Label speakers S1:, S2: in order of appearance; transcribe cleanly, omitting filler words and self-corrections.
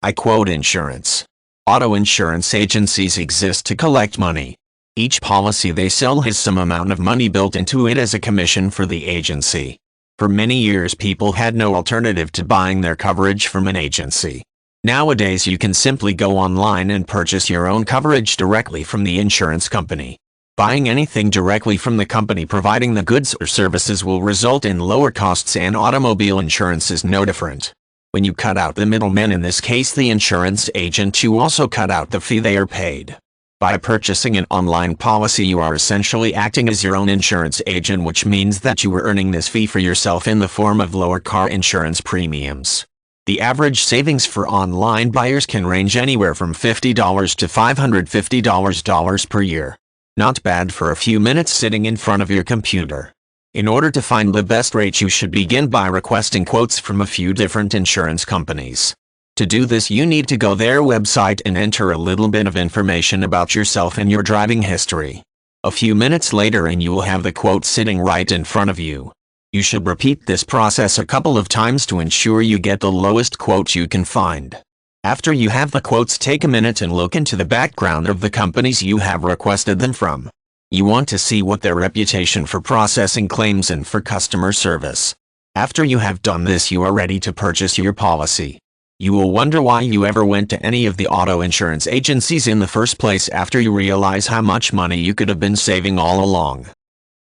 S1: I quote insurance. Auto insurance agencies exist to collect money. Each policy they sell has some amount of money built into it as a commission for the agency. For many years people had no alternative to buying their coverage from an agency. Nowadays you can simply go online and purchase your own coverage directly from the insurance company. Buying anything directly from the company providing the goods or services will result in lower costs, and automobile insurance is no different. When you cut out the middleman, in this case the insurance agent, you also cut out the fee they are paid. By purchasing an online policy you are essentially acting as your own insurance agent, which means that you are earning this fee for yourself in the form of lower car insurance premiums. The average savings for online buyers can range anywhere from $50 to $550 per year. Not bad for a few minutes sitting in front of your computer. In order to find the best rate, you should begin by requesting quotes from a few different insurance companies. To do this you need to go their website and enter a little bit of information about yourself and your driving history. A few minutes later and you will have the quote sitting right in front of you. You should repeat this process a couple of times to ensure you get the lowest quote you can find. After you have the quotes, take a minute and look into the background of the companies you have requested them from. You want to see what their reputation for processing claims and for customer service. After you have done this you are ready to purchase your policy. You will wonder why you ever went to any of the auto insurance agencies in the first place after you realize how much money you could have been saving all along.